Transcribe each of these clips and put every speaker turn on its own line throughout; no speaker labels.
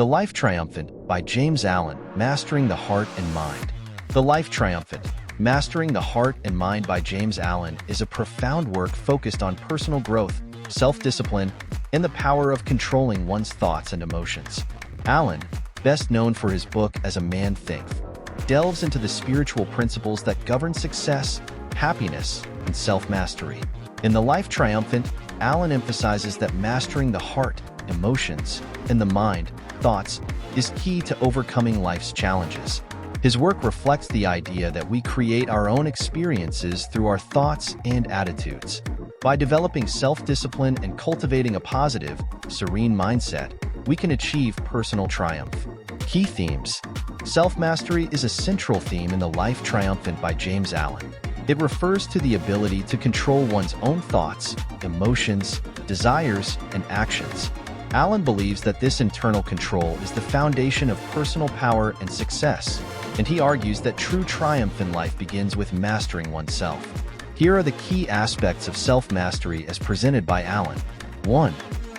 The Life Triumphant by James Allen, Mastering the Heart and Mind. The Life Triumphant, Mastering the Heart and Mind by James Allen is a profound work focused on personal growth, self-discipline, and the power of controlling one's thoughts and emotions. Allen, best known for his book as a Man Thinketh, delves into the spiritual principles that govern success, happiness, and self-mastery. In The Life Triumphant, Allen emphasizes that mastering the heart, emotions, and the mind, thoughts, is key to overcoming life's challenges. His work reflects the idea that we create our own experiences through our thoughts and attitudes. By developing self-discipline and cultivating a positive, serene mindset, we can achieve personal triumph. Key themes. Self-mastery is a central theme in The Life Triumphant by James Allen. It refers to the ability to control one's own thoughts, emotions, desires, and actions. Allen believes that this internal control is the foundation of personal power and success, and he argues that true triumph in life begins with mastering oneself. Here are the key aspects of self-mastery as presented by Allen. 1.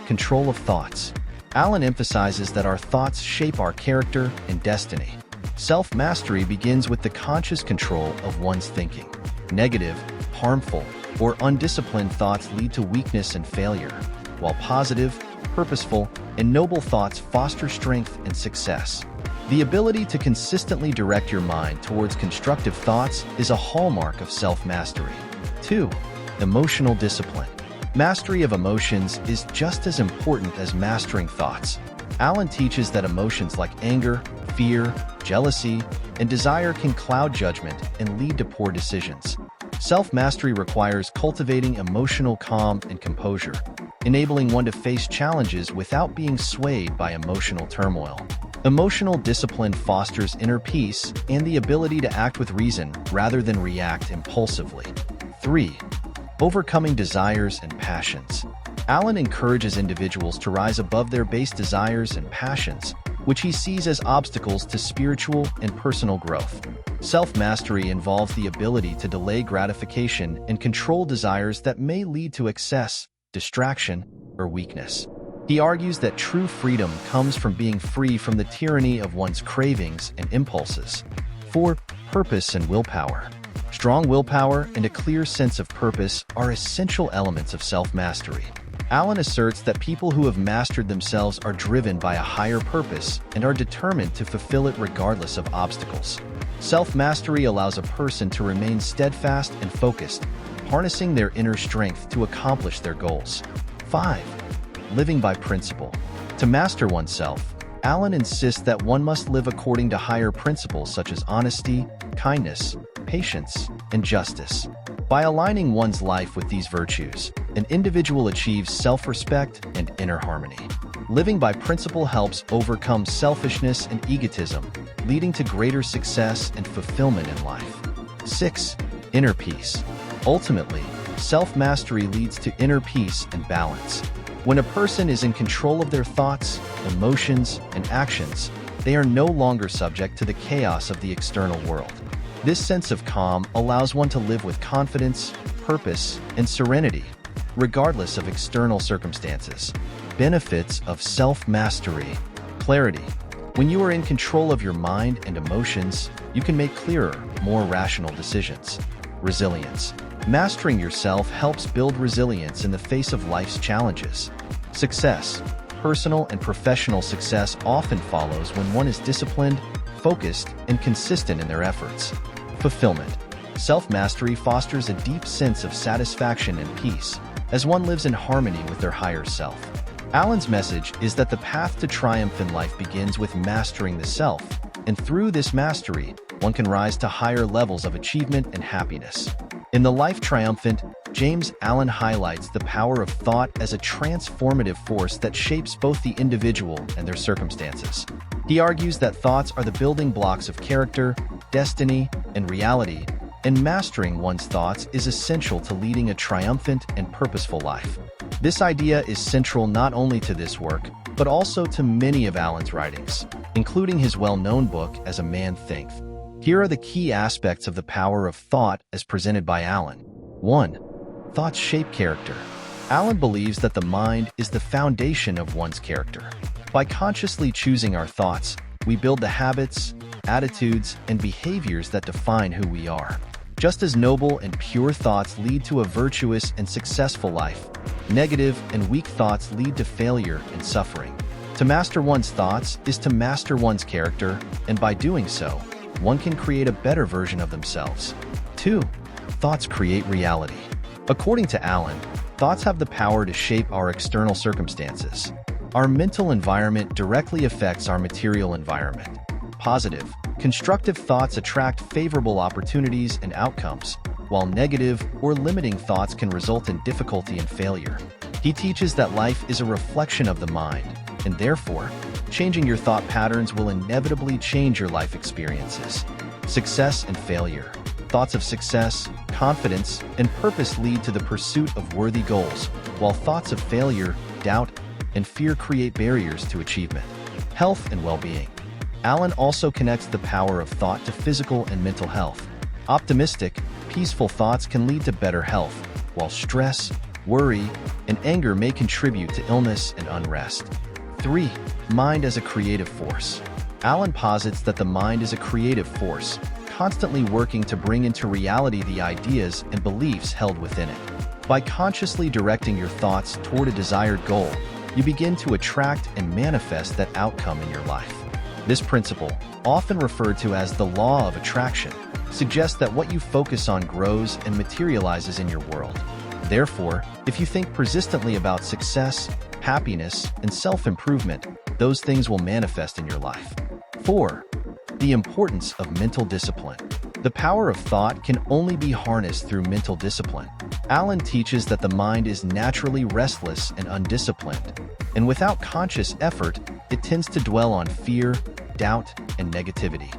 Control of thoughts. Allen emphasizes that our thoughts shape our character and destiny. Self-mastery begins with the conscious control of one's thinking. Negative, harmful, or undisciplined thoughts lead to weakness and failure, while positive, purposeful, and noble thoughts foster strength and success. The ability to consistently direct your mind towards constructive thoughts is a hallmark of self-mastery. 2. Emotional discipline. Mastery of emotions is just as important as mastering thoughts. Allen teaches that emotions like anger, fear, jealousy, and desire can cloud judgment and lead to poor decisions. Self-mastery requires cultivating emotional calm and composure, enabling one to face challenges without being swayed by emotional turmoil. Emotional discipline fosters inner peace and the ability to act with reason rather than react impulsively. 3. Overcoming desires and passions. Allen encourages individuals to rise above their base desires and passions, which he sees as obstacles to spiritual and personal growth. Self-mastery involves the ability to delay gratification and control desires that may lead to excess, distraction, or weakness. He argues that true freedom comes from being free from the tyranny of one's cravings and impulses. 4. Purpose and willpower. Strong willpower and a clear sense of purpose are essential elements of self-mastery. Allen asserts that people who have mastered themselves are driven by a higher purpose and are determined to fulfill it regardless of obstacles. Self-mastery allows a person to remain steadfast and focused, harnessing their inner strength to accomplish their goals. 5. Living by principle. To master oneself, Allen insists that one must live according to higher principles such as honesty, kindness, patience, and justice. By aligning one's life with these virtues, an individual achieves self-respect and inner harmony. Living by principle helps overcome selfishness and egotism, leading to greater success and fulfillment in life. 6. Inner peace. Ultimately, self-mastery leads to inner peace and balance. When a person is in control of their thoughts, emotions, and actions, they are no longer subject to the chaos of the external world. This sense of calm allows one to live with confidence, purpose, and serenity, regardless of external circumstances. Benefits of self-mastery. Clarity. When you are in control of your mind and emotions, you can make clearer, more rational decisions. Resilience. Mastering yourself helps build resilience in the face of life's challenges. Success. Personal and professional success often follows when one is disciplined, focused, and consistent in their efforts. Fulfillment. Self-mastery fosters a deep sense of satisfaction and peace, as one lives in harmony with their higher self. Allen's message is that the path to triumph in life begins with mastering the self, and through this mastery, one can rise to higher levels of achievement and happiness. In The Life Triumphant, James Allen highlights the power of thought as a transformative force that shapes both the individual and their circumstances. He argues that thoughts are the building blocks of character, destiny, and reality, and mastering one's thoughts is essential to leading a triumphant and purposeful life. This idea is central not only to this work, but also to many of Allen's writings, including his well-known book as a Man Thinketh. Here are the key aspects of the power of thought as presented by Allen. 1. Thoughts shape character. Allen believes that the mind is the foundation of one's character. By consciously choosing our thoughts, we build the habits, attitudes, and behaviors that define who we are. Just as noble and pure thoughts lead to a virtuous and successful life, negative and weak thoughts lead to failure and suffering. To master one's thoughts is to master one's character, and by doing so, one can create a better version of themselves. 2. Thoughts create reality. According to Allen, thoughts have the power to shape our external circumstances. Our mental environment directly affects our material environment. Positive, constructive thoughts attract favorable opportunities and outcomes, while negative or limiting thoughts can result in difficulty and failure. He teaches that life is a reflection of the mind, and therefore, changing your thought patterns will inevitably change your life experiences. Success and failure. Thoughts of success, confidence, and purpose lead to the pursuit of worthy goals, while thoughts of failure, doubt, and fear create barriers to achievement. Health and well-being. Allen also connects the power of thought to physical and mental health. Optimistic, peaceful thoughts can lead to better health, while stress, worry, and anger may contribute to illness and unrest. 3. Mind as a creative force. Allen posits that the mind is a creative force, constantly working to bring into reality the ideas and beliefs held within it. By consciously directing your thoughts toward a desired goal, you begin to attract and manifest that outcome in your life. This principle, often referred to as the law of attraction, suggests that what you focus on grows and materializes in your world. Therefore, if you think persistently about success, happiness, and self-improvement, those things will manifest in your life. 4. The importance of mental discipline. The power of thought can only be harnessed through mental discipline. Allen teaches that the mind is naturally restless and undisciplined, and without conscious effort, it tends to dwell on fear, doubt, and negativity.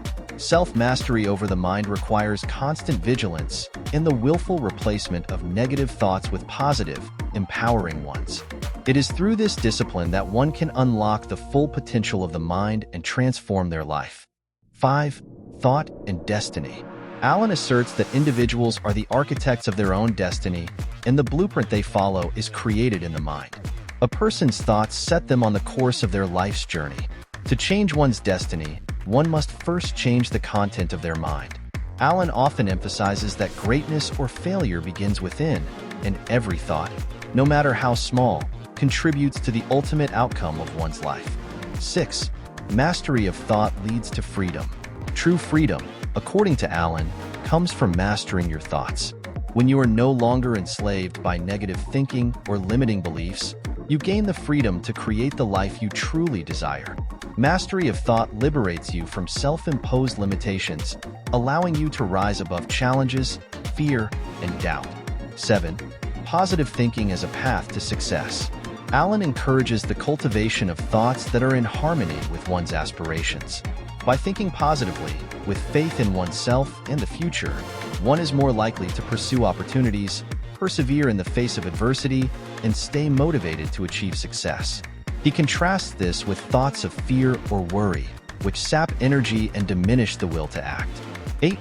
Self-mastery over the mind requires constant vigilance and the willful replacement of negative thoughts with positive, empowering ones. It is through this discipline that one can unlock the full potential of the mind and transform their life. 5. Thought and destiny. Allen asserts that individuals are the architects of their own destiny, and the blueprint they follow is created in the mind. A person's thoughts set them on the course of their life's journey. To change one's destiny, one must first change the content of their mind. Allen often emphasizes that greatness or failure begins within, and every thought, no matter how small, contributes to the ultimate outcome of one's life. 6. Mastery of thought leads to freedom. True freedom, according to Allen, comes from mastering your thoughts. When you are no longer enslaved by negative thinking or limiting beliefs, you gain the freedom to create the life you truly desire. Mastery of thought liberates you from self-imposed limitations, allowing you to rise above challenges, fear, and doubt. 7. Positive thinking as a path to success. Allen encourages the cultivation of thoughts that are in harmony with one's aspirations. By thinking positively, with faith in oneself and the future, one is more likely to pursue opportunities, persevere in the face of adversity, and stay motivated to achieve success. He contrasts this with thoughts of fear or worry, which sap energy and diminish the will to act. 8.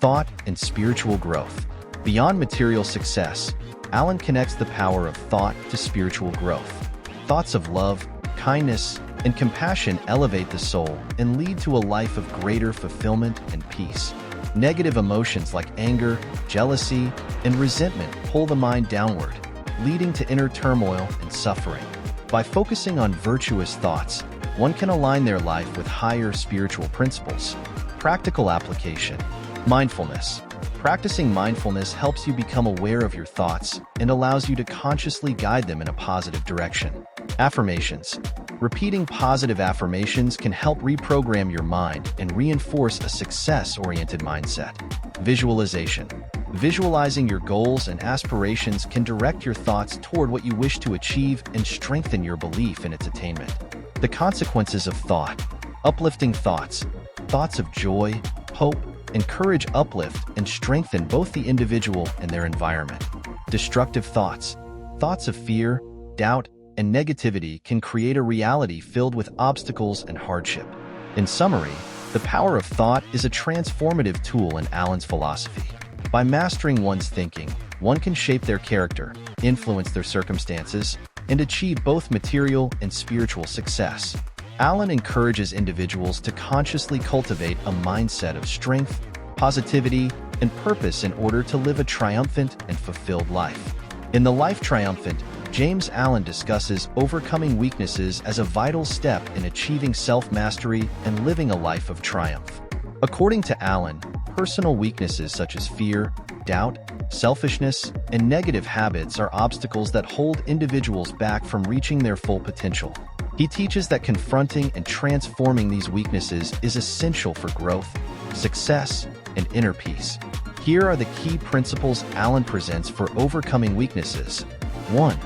Thought and spiritual growth. Beyond material success, Allen connects the power of thought to spiritual growth. Thoughts of love, kindness, and compassion elevate the soul and lead to a life of greater fulfillment and peace. Negative emotions like anger, jealousy, and resentment pull the mind downward, leading to inner turmoil and suffering. By focusing on virtuous thoughts, one can align their life with higher spiritual principles. Practical application. Mindfulness. Practicing mindfulness helps you become aware of your thoughts and allows you to consciously guide them in a positive direction. Affirmations. Repeating positive affirmations can help reprogram your mind and reinforce a success-oriented mindset. Visualization. Visualizing your goals and aspirations can direct your thoughts toward what you wish to achieve and strengthen your belief in its attainment. The consequences of thought. Uplifting thoughts. Thoughts of joy, hope, and courage uplift and strengthen both the individual and their environment. Destructive thoughts. Thoughts of fear, doubt, and negativity can create a reality filled with obstacles and hardship. In summary, the power of thought is a transformative tool in Allen's philosophy. By mastering one's thinking, one can shape their character, influence their circumstances, and achieve both material and spiritual success. Allen encourages individuals to consciously cultivate a mindset of strength, positivity, and purpose in order to live a triumphant and fulfilled life. In the Life Triumphant, James Allen discusses overcoming weaknesses as a vital step in achieving self-mastery and living a life of triumph. According to Allen, personal weaknesses such as fear, doubt, selfishness, and negative habits are obstacles that hold individuals back from reaching their full potential. He teaches that confronting and transforming these weaknesses is essential for growth, success, and inner peace. Here are the key principles Allen presents for overcoming weaknesses. 1.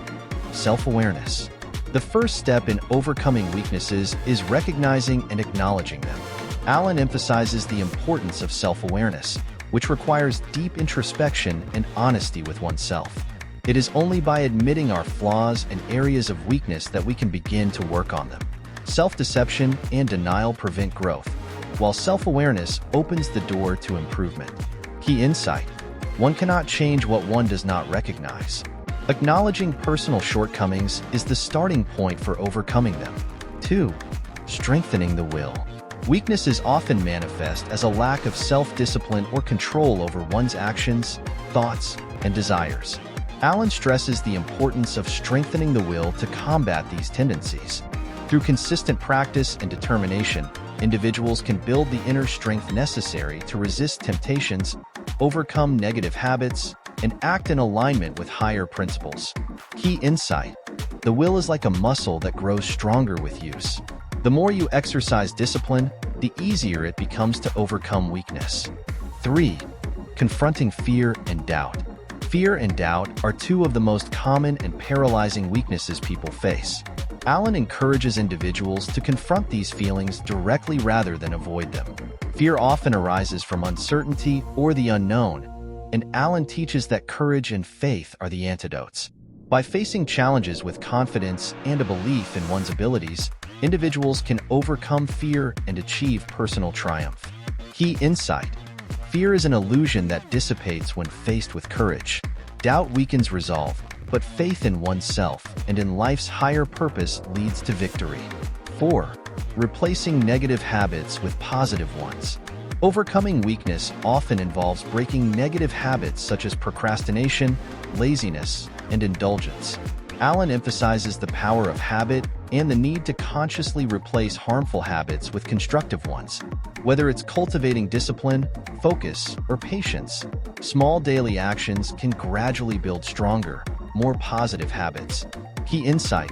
Self-awareness. The first step in overcoming weaknesses is recognizing and acknowledging them. Allen emphasizes the importance of self-awareness, which requires deep introspection and honesty with oneself. It is only by admitting our flaws and areas of weakness that we can begin to work on them. Self-deception and denial prevent growth, while self-awareness opens the door to improvement. Key insight: one cannot change what one does not recognize. Acknowledging personal shortcomings is the starting point for overcoming them. 2. Strengthening the will. Weaknesses often manifest as a lack of self-discipline or control over one's actions, thoughts, and desires. Allen stresses the importance of strengthening the will to combat these tendencies. Through consistent practice and determination, individuals can build the inner strength necessary to resist temptations, overcome negative habits, and act in alignment with higher principles. Key insight: the will is like a muscle that grows stronger with use. The more you exercise discipline, the easier it becomes to overcome weakness. 3. Confronting fear and doubt. Fear and doubt are two of the most common and paralyzing weaknesses people face. Allen encourages individuals to confront these feelings directly rather than avoid them. Fear often arises from uncertainty or the unknown, and Allen teaches that courage and faith are the antidotes. By facing challenges with confidence and a belief in one's abilities, individuals can overcome fear and achieve personal triumph. Key insight: fear is an illusion that dissipates when faced with courage. Doubt weakens resolve, but faith in oneself and in life's higher purpose leads to victory. 4. Replacing negative habits with positive ones. Overcoming weakness often involves breaking negative habits such as procrastination, laziness, and indulgence. Allen emphasizes the power of habit and the need to consciously replace harmful habits with constructive ones. Whether it's cultivating discipline, focus, or patience, small daily actions can gradually build stronger, more positive habits. Key insight: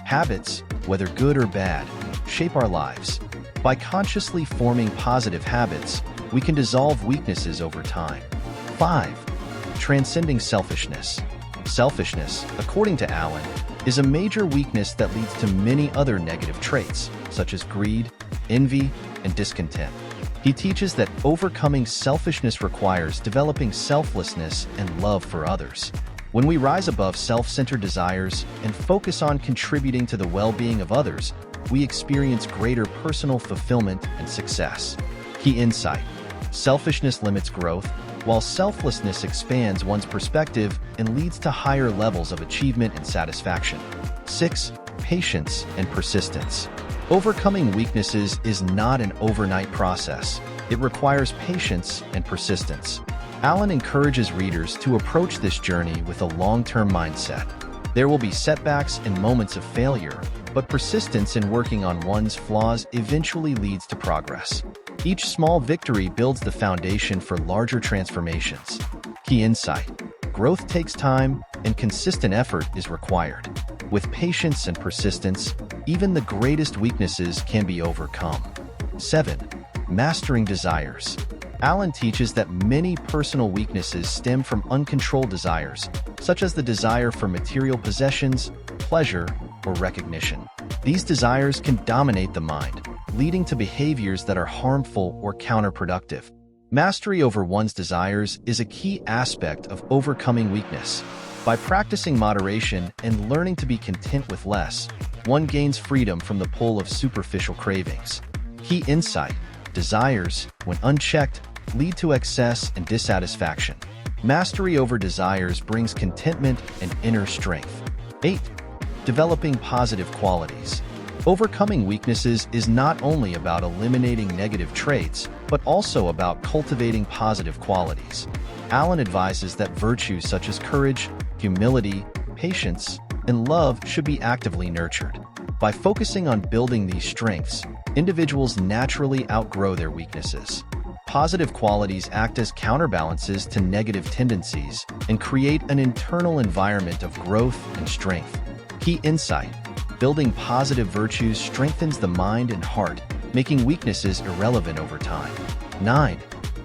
habits, whether good or bad, shape our lives. By consciously forming positive habits, we can dissolve weaknesses over time. 5. Transcending selfishness. Selfishness, according to Allen, is a major weakness that leads to many other negative traits, such as greed, envy, and discontent. He teaches that overcoming selfishness requires developing selflessness and love for others. When we rise above self-centered desires and focus on contributing to the well-being of others, we experience greater personal fulfillment and success. Key insight: selfishness limits growth, while selflessness expands one's perspective and leads to higher levels of achievement and satisfaction. 6. Patience and persistence. Overcoming weaknesses is not an overnight process. It requires patience and persistence. Allen encourages readers to approach this journey with a long-term mindset. There will be setbacks and moments of failure, but persistence in working on one's flaws eventually leads to progress. Each small victory builds the foundation for larger transformations. Key insight: growth takes time, and consistent effort is required. With patience and persistence, even the greatest weaknesses can be overcome. 7. Mastering desires. Allen teaches that many personal weaknesses stem from uncontrolled desires, such as the desire for material possessions, pleasure, or recognition. These desires can dominate the mind, leading to behaviors that are harmful or counterproductive. Mastery over one's desires is a key aspect of overcoming weakness. By practicing moderation and learning to be content with less, one gains freedom from the pull of superficial cravings. Key insight: desires, when unchecked, lead to excess and dissatisfaction. Mastery over desires brings contentment and inner strength. 8. Developing positive qualities. Overcoming weaknesses is not only about eliminating negative traits, but also about cultivating positive qualities. Alan advises that virtues such as courage, humility, patience, and love should be actively nurtured. By focusing on building these strengths, individuals naturally outgrow their weaknesses. Positive qualities act as counterbalances to negative tendencies and create an internal environment of growth and strength. Key insight: building positive virtues strengthens the mind and heart, making weaknesses irrelevant over time. 9.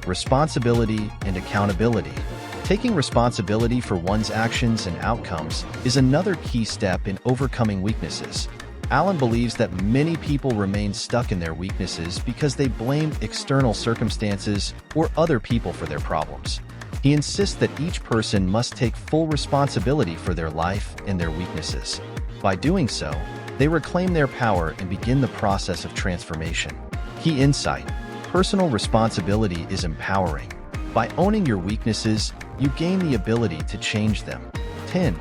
Responsibility and accountability. Taking responsibility for one's actions and outcomes is another key step in overcoming weaknesses. Alan believes that many people remain stuck in their weaknesses because they blame external circumstances or other people for their problems. He insists that each person must take full responsibility for their life and their weaknesses. By doing so, they reclaim their power and begin the process of transformation. Key insight: personal responsibility is empowering. By owning your weaknesses, you gain the ability to change them. 10.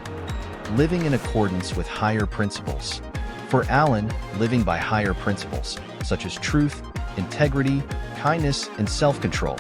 Living in accordance with higher principles. For Alan, living by higher principles, such as truth, integrity, kindness, and self-control,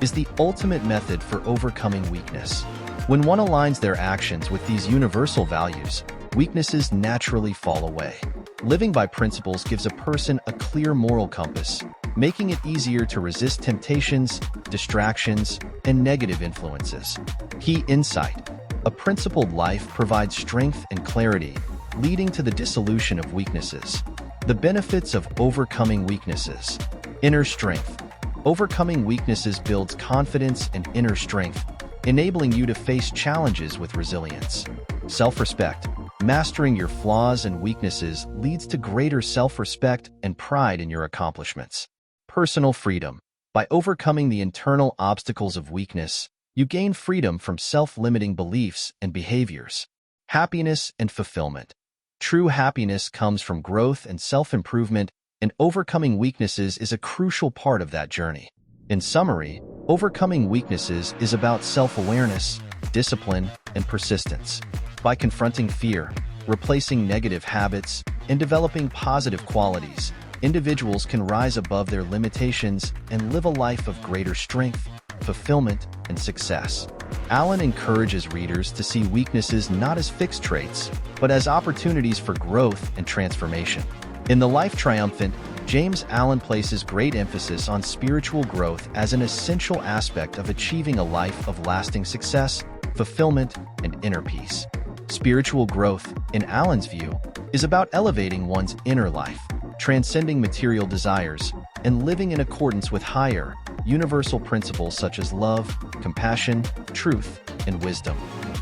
is the ultimate method for overcoming weakness. When one aligns their actions with these universal values, weaknesses naturally fall away. Living by principles gives a person a clear moral compass, making it easier to resist temptations, distractions, and negative influences. Key insight: a principled life provides strength and clarity, leading to the dissolution of weaknesses. The benefits of overcoming weaknesses. Inner strength. Overcoming weaknesses builds confidence and inner strength, enabling you to face challenges with resilience. Self-respect. Mastering your flaws and weaknesses leads to greater self-respect and pride in your accomplishments. Personal freedom. By overcoming the internal obstacles of weakness, you gain freedom from self-limiting beliefs and behaviors. Happiness and fulfillment. True happiness comes from growth and self-improvement, and overcoming weaknesses is a crucial part of that journey. In summary, overcoming weaknesses is about self-awareness, discipline, and persistence. By confronting fear, replacing negative habits, and developing positive qualities, individuals can rise above their limitations and live a life of greater strength, fulfillment, and success. Alan encourages readers to see weaknesses not as fixed traits, but as opportunities for growth and transformation. In The Life Triumphant, James Allen places great emphasis on spiritual growth as an essential aspect of achieving a life of lasting success, fulfillment, and inner peace. Spiritual growth, in Allen's view, is about elevating one's inner life, transcending material desires, and living in accordance with higher, universal principles such as love, compassion, truth, and wisdom.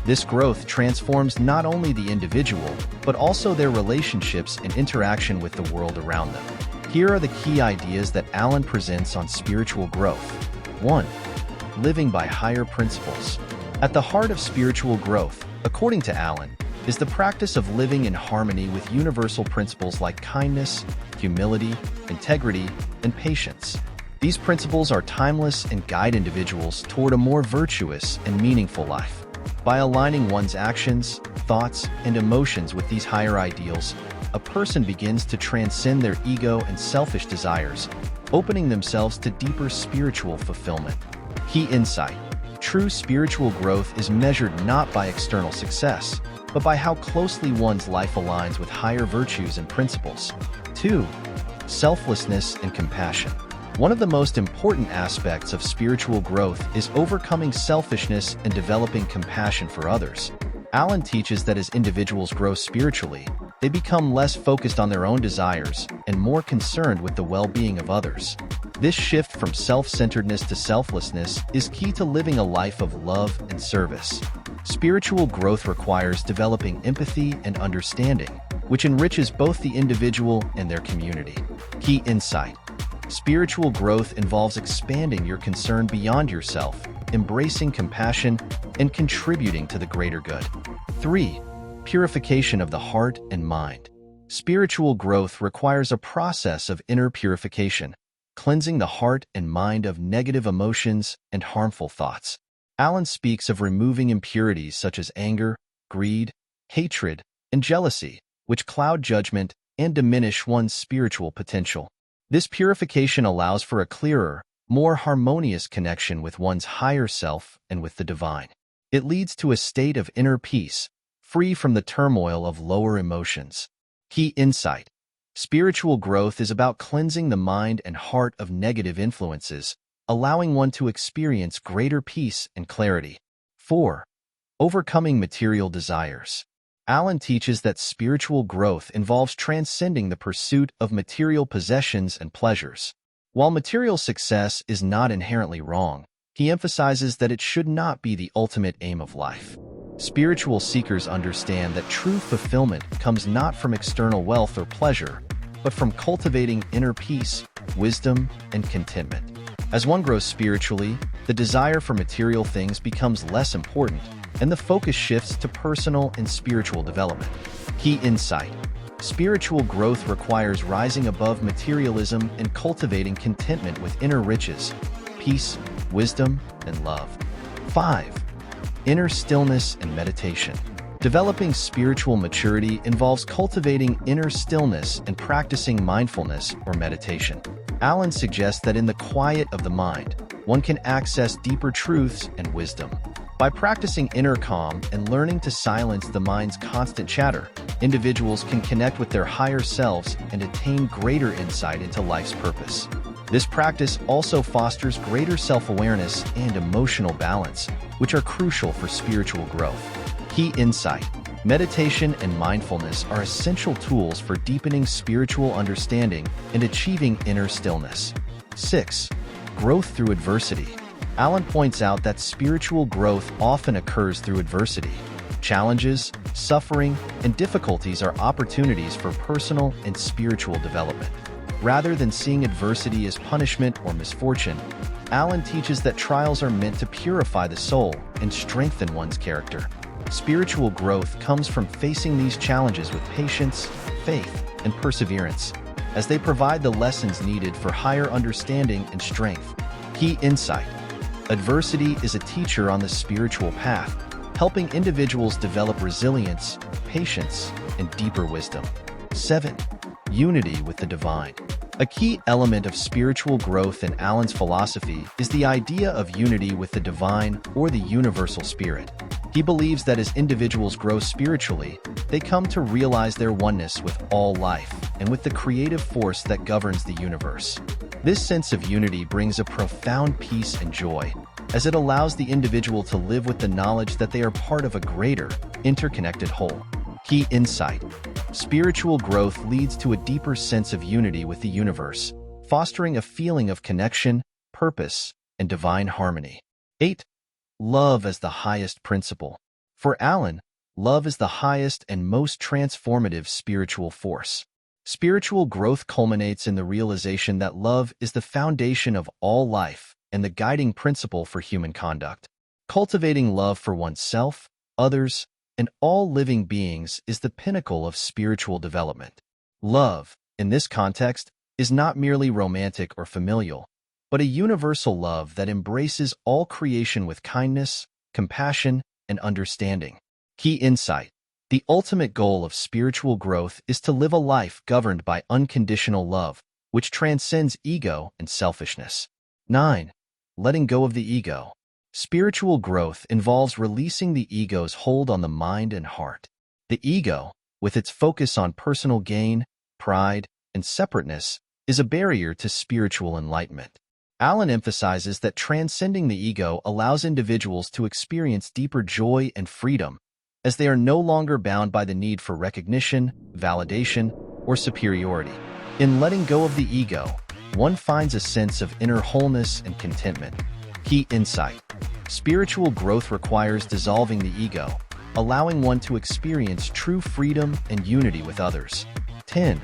This growth transforms not only the individual, but also their relationships and interaction with the world around them. Here are the key ideas that Allen presents on spiritual growth. 1. Living by higher principles. At the heart of spiritual growth, according to Allen, is the practice of living in harmony with universal principles like kindness, humility, integrity, and patience. These principles are timeless and guide individuals toward a more virtuous and meaningful life. By aligning one's actions, thoughts, and emotions with these higher ideals, a person begins to transcend their ego and selfish desires, opening themselves to deeper spiritual fulfillment. Key insight: true spiritual growth is measured not by external success, but by how closely one's life aligns with higher virtues and principles. 2. Selflessness and compassion. One of the most important aspects of spiritual growth is overcoming selfishness and developing compassion for others. Allen teaches that as individuals grow spiritually, they become less focused on their own desires and more concerned with the well-being of others. This shift from self-centeredness to selflessness is key to living a life of love and service. Spiritual growth requires developing empathy and understanding, which enriches both the individual and their community. Key insight: spiritual growth involves expanding your concern beyond yourself, embracing compassion, and contributing to the greater good. 3. Purification of the heart and mind. Spiritual growth requires a process of inner purification, cleansing the heart and mind of negative emotions and harmful thoughts. Allen speaks of removing impurities such as anger, greed, hatred, and jealousy, which cloud judgment and diminish one's spiritual potential. This purification allows for a clearer, more harmonious connection with one's higher self and with the divine. It leads to a state of inner peace, free from the turmoil of lower emotions. Key insight: spiritual growth is about cleansing the mind and heart of negative influences, allowing one to experience greater peace and clarity. 4. Overcoming material desires. Allen teaches that spiritual growth involves transcending the pursuit of material possessions and pleasures. While material success is not inherently wrong, he emphasizes that it should not be the ultimate aim of life. Spiritual seekers understand that true fulfillment comes not from external wealth or pleasure, but from cultivating inner peace, wisdom, and contentment. As one grows spiritually, the desire for material things becomes less important, and the focus shifts to personal and spiritual development. Key insight: spiritual growth requires rising above materialism and cultivating contentment with inner riches, peace, wisdom, and love. 5. Inner stillness and meditation. Developing spiritual maturity involves cultivating inner stillness and practicing mindfulness or meditation. Allen suggests that in the quiet of the mind, one can access deeper truths and wisdom. By practicing inner calm and learning to silence the mind's constant chatter, individuals can connect with their higher selves and attain greater insight into life's purpose. This practice also fosters greater self-awareness and emotional balance, which are crucial for spiritual growth. Key insight: meditation and mindfulness are essential tools for deepening spiritual understanding and achieving inner stillness. 6. Growth through adversity. Allen points out that spiritual growth often occurs through adversity. Challenges, suffering, and difficulties are opportunities for personal and spiritual development. Rather than seeing adversity as punishment or misfortune, Allen teaches that trials are meant to purify the soul and strengthen one's character. Spiritual growth comes from facing these challenges with patience, faith, and perseverance, as they provide the lessons needed for higher understanding and strength. Key insight: adversity is a teacher on the spiritual path, helping individuals develop resilience, patience, and deeper wisdom. 7. Unity with the divine. A key element of spiritual growth in Allen's philosophy is the idea of unity with the divine or the universal spirit. He believes that as individuals grow spiritually, they come to realize their oneness with all life and with the creative force that governs the universe. This sense of unity brings a profound peace and joy, as it allows the individual to live with the knowledge that they are part of a greater, interconnected whole. Key insight: spiritual growth leads to a deeper sense of unity with the universe, fostering a feeling of connection, purpose, and divine harmony. 8. Love as the highest principle. For Allen, love is the highest and most transformative spiritual force. Spiritual growth culminates in the realization that love is the foundation of all life and the guiding principle for human conduct. Cultivating love for oneself, others, and all living beings is the pinnacle of spiritual development. Love, in this context, is not merely romantic or familial, but a universal love that embraces all creation with kindness, compassion, and understanding. Key insight: the ultimate goal of spiritual growth is to live a life governed by unconditional love, which transcends ego and selfishness. 9. Letting go of the ego. Spiritual growth involves releasing the ego's hold on the mind and heart. The ego, with its focus on personal gain, pride, and separateness, is a barrier to spiritual enlightenment. Allen emphasizes that transcending the ego allows individuals to experience deeper joy and freedom, as they are no longer bound by the need for recognition, validation, or superiority. In letting go of the ego, one finds a sense of inner wholeness and contentment. Key insight: spiritual growth requires dissolving the ego, allowing one to experience true freedom and unity with others. 10.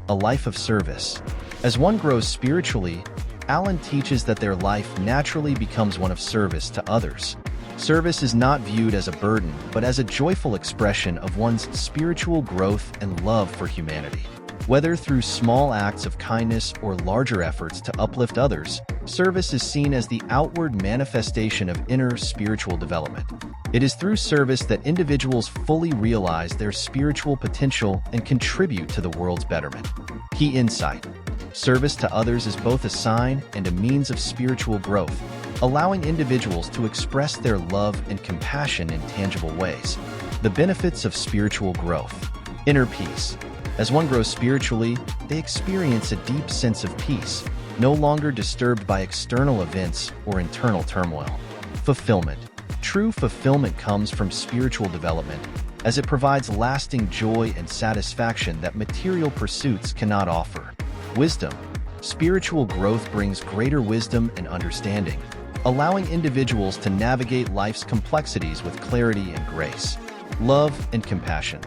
A life of service. As one grows spiritually, Allen teaches that their life naturally becomes one of service to others. Service is not viewed as a burden, but as a joyful expression of one's spiritual growth and love for humanity. Whether through small acts of kindness or larger efforts to uplift others, Service is seen as the outward manifestation of inner spiritual development. It is through service that individuals fully realize their spiritual potential and contribute to the world's betterment. Key insight: service to others is both a sign and a means of spiritual growth, allowing individuals to express their love and compassion in tangible ways. The benefits of spiritual growth: inner peace. As one grows spiritually, they experience a deep sense of peace, no longer disturbed by external events or internal turmoil. Fulfillment. True fulfillment comes from spiritual development, as it provides lasting joy and satisfaction that material pursuits cannot offer. Wisdom. Spiritual growth brings greater wisdom and understanding, allowing individuals to navigate life's complexities with clarity and grace. Love and compassion.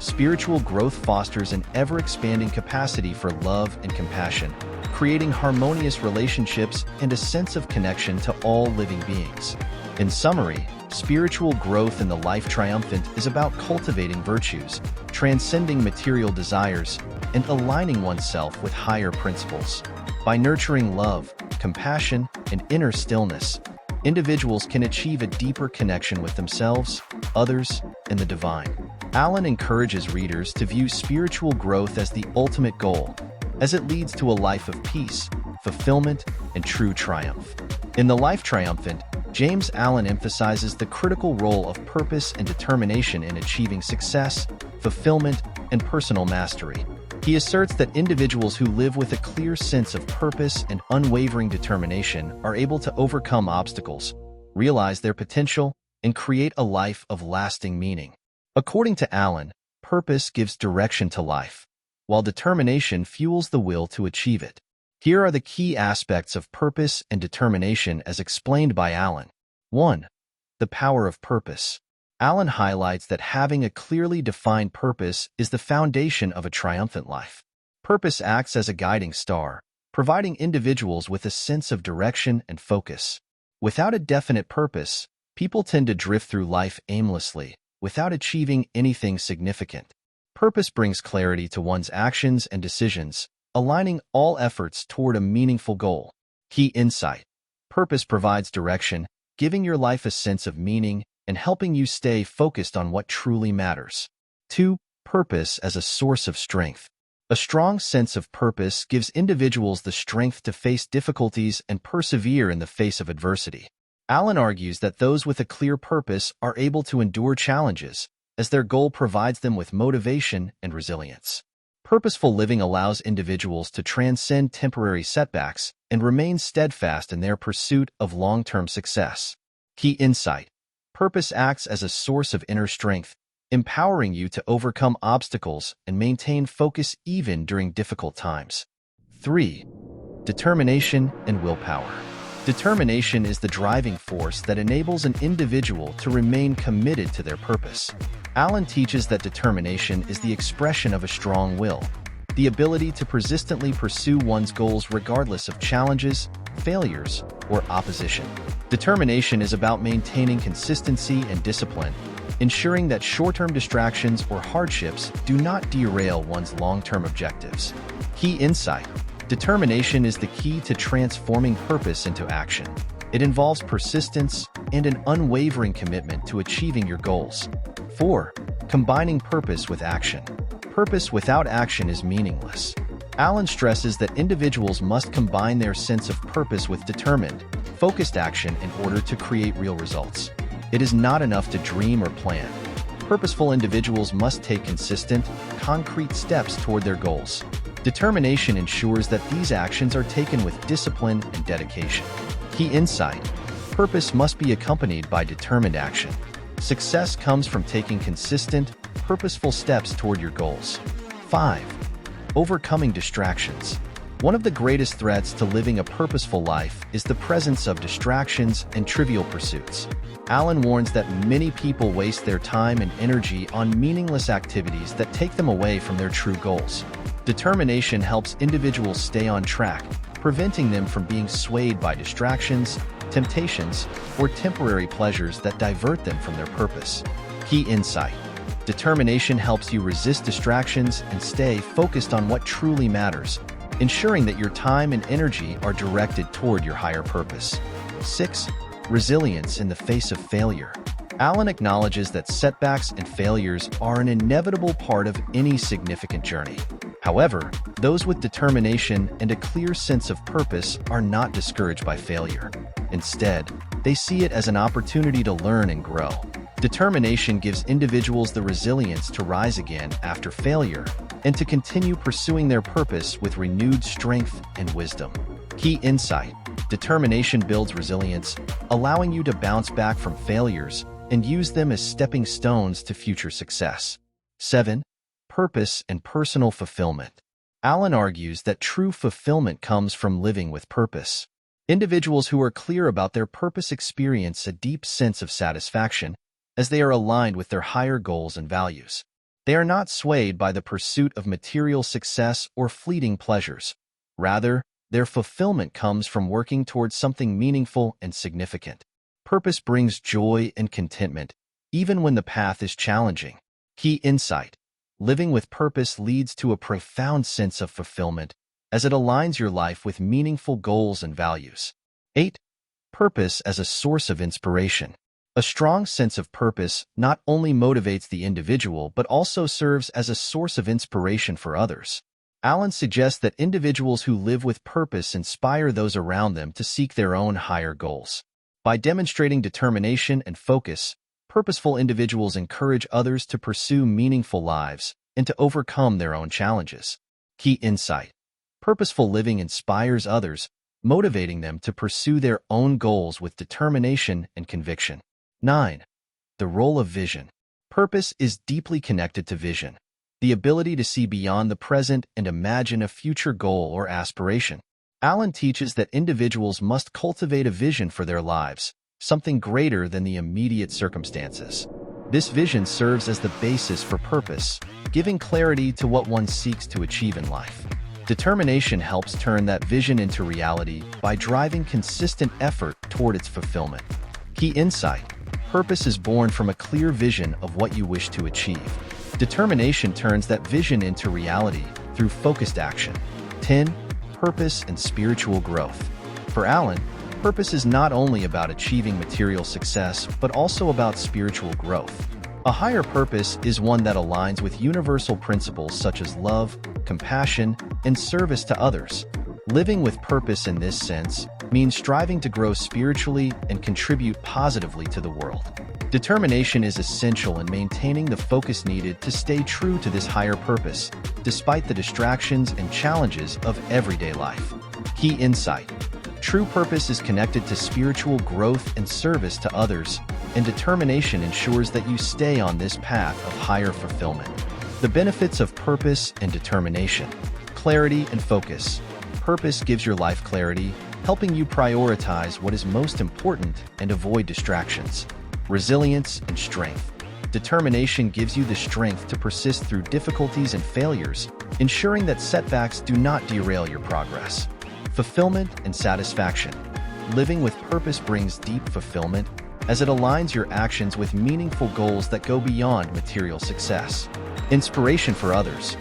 Spiritual growth fosters an ever-expanding capacity for love and compassion, creating harmonious relationships and a sense of connection to all living beings. In summary, spiritual growth in the Life Triumphant is about cultivating virtues, transcending material desires, and aligning oneself with higher principles. By nurturing love, compassion, and inner stillness, individuals can achieve a deeper connection with themselves, others, and the divine. Alan encourages readers to view spiritual growth as the ultimate goal, as it leads to a life of peace, fulfillment, and true triumph. In The Life Triumphant, James Allen emphasizes the critical role of purpose and determination in achieving success, fulfillment, and personal mastery. He asserts that individuals who live with a clear sense of purpose and unwavering determination are able to overcome obstacles, realize their potential, and create a life of lasting meaning. According to Allen, purpose gives direction to life, while determination fuels the will to achieve it. Here are the key aspects of purpose and determination as explained by Allen. 1. The power of purpose. Allen highlights that having a clearly defined purpose is the foundation of a triumphant life. Purpose acts as a guiding star, providing individuals with a sense of direction and focus. Without a definite purpose, people tend to drift through life aimlessly, without achieving anything significant. Purpose brings clarity to one's actions and decisions, aligning all efforts toward a meaningful goal. Key insight: purpose provides direction, giving your life a sense of meaning and helping you stay focused on what truly matters. 2. Purpose as a source of strength. A strong sense of purpose gives individuals the strength to face difficulties and persevere in the face of adversity. Allen argues that those with a clear purpose are able to endure challenges, as their goal provides them with motivation and resilience. Purposeful living allows individuals to transcend temporary setbacks and remain steadfast in their pursuit of long-term success. Key insight: purpose acts as a source of inner strength, empowering you to overcome obstacles and maintain focus even during difficult times. 3. Determination and willpower. Determination is the driving force that enables an individual to remain committed to their purpose. Allen teaches that determination is the expression of a strong will, the ability to persistently pursue one's goals regardless of challenges, failures, or opposition. Determination is about maintaining consistency and discipline, ensuring that short-term distractions or hardships do not derail one's long-term objectives. Key insight: determination is the key to transforming purpose into action. It involves persistence and an unwavering commitment to achieving your goals. 4. Combining purpose with action. Purpose without action is meaningless. Allen stresses that individuals must combine their sense of purpose with determined, focused action in order to create real results. It is not enough to dream or plan. Purposeful individuals must take consistent, concrete steps toward their goals. Determination ensures that these actions are taken with discipline and dedication. Key insight: purpose must be accompanied by determined action. Success comes from taking consistent, purposeful steps toward your goals. 5. Overcoming distractions. One of the greatest threats to living a purposeful life is the presence of distractions and trivial pursuits. Allen warns that many people waste their time and energy on meaningless activities that take them away from their true goals. Determination helps individuals stay on track, preventing them from being swayed by distractions, temptations, or temporary pleasures that divert them from their purpose. Key insight: determination helps you resist distractions and stay focused on what truly matters, ensuring that your time and energy are directed toward your higher purpose. 6. Resilience in the face of failure. Alan acknowledges that setbacks and failures are an inevitable part of any significant journey. However, those with determination and a clear sense of purpose are not discouraged by failure. Instead, they see it as an opportunity to learn and grow. Determination gives individuals the resilience to rise again after failure and to continue pursuing their purpose with renewed strength and wisdom. Key insight: determination builds resilience, allowing you to bounce back from failures and use them as stepping stones to future success. 7. Purpose and personal fulfillment. Alan argues that true fulfillment comes from living with purpose. Individuals who are clear about their purpose experience a deep sense of satisfaction as they are aligned with their higher goals and values. They are not swayed by the pursuit of material success or fleeting pleasures. Rather, their fulfillment comes from working towards something meaningful and significant. Purpose brings joy and contentment, even when the path is challenging. Key insight: living with purpose leads to a profound sense of fulfillment as it aligns your life with meaningful goals and values. 8. Purpose as a source of inspiration. A strong sense of purpose not only motivates the individual but also serves as a source of inspiration for others. Alan suggests that individuals who live with purpose inspire those around them to seek their own higher goals. By demonstrating determination and focus, purposeful individuals encourage others to pursue meaningful lives and to overcome their own challenges. Key insight: purposeful living inspires others, motivating them to pursue their own goals with determination and conviction. 9. The role of vision. Purpose is deeply connected to vision, the ability to see beyond the present and imagine a future goal or aspiration. Alan teaches that individuals must cultivate a vision for their lives, something greater than the immediate circumstances. This vision serves as the basis for purpose, giving clarity to what one seeks to achieve in life. Determination helps turn that vision into reality by driving consistent effort toward its fulfillment. Key insight: purpose is born from a clear vision of what you wish to achieve. Determination turns that vision into reality through focused action. 10. Purpose and spiritual growth. For Alan, purpose is not only about achieving material success, but also about spiritual growth. A higher purpose is one that aligns with universal principles such as love, compassion, and service to others. Living with purpose in this sense means striving to grow spiritually and contribute positively to the world. Determination is essential in maintaining the focus needed to stay true to this higher purpose, despite the distractions and challenges of everyday life. Key insight: true purpose is connected to spiritual growth and service to others, and determination ensures that you stay on this path of higher fulfillment. The benefits of purpose and determination. Clarity and focus. Purpose gives your life clarity, helping you prioritize what is most important and avoid distractions. Resilience and strength. Determination gives you the strength to persist through difficulties and failures, ensuring that setbacks do not derail your progress. Fulfillment and satisfaction. Living with purpose brings deep fulfillment as it aligns your actions with meaningful goals that go beyond material success. Inspiration for others.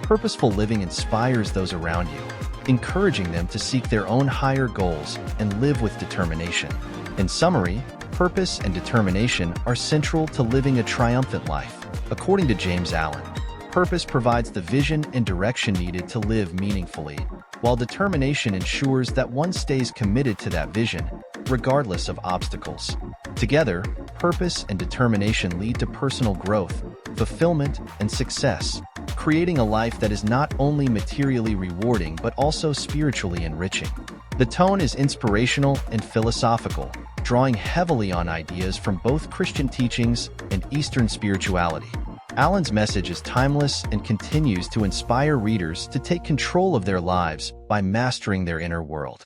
Purposeful living inspires those around you, encouraging them to seek their own higher goals and live with determination. In summary, purpose and determination are central to living a triumphant life. According to James Allen, purpose provides the vision and direction needed to live meaningfully, while determination ensures that one stays committed to that vision, regardless of obstacles. Together, purpose and determination lead to personal growth, fulfillment, and success, creating a life that is not only materially rewarding but also spiritually enriching. The tone is inspirational and philosophical, drawing heavily on ideas from both Christian teachings and Eastern spirituality. Allen's message is timeless and continues to inspire readers to take control of their lives by mastering their inner world.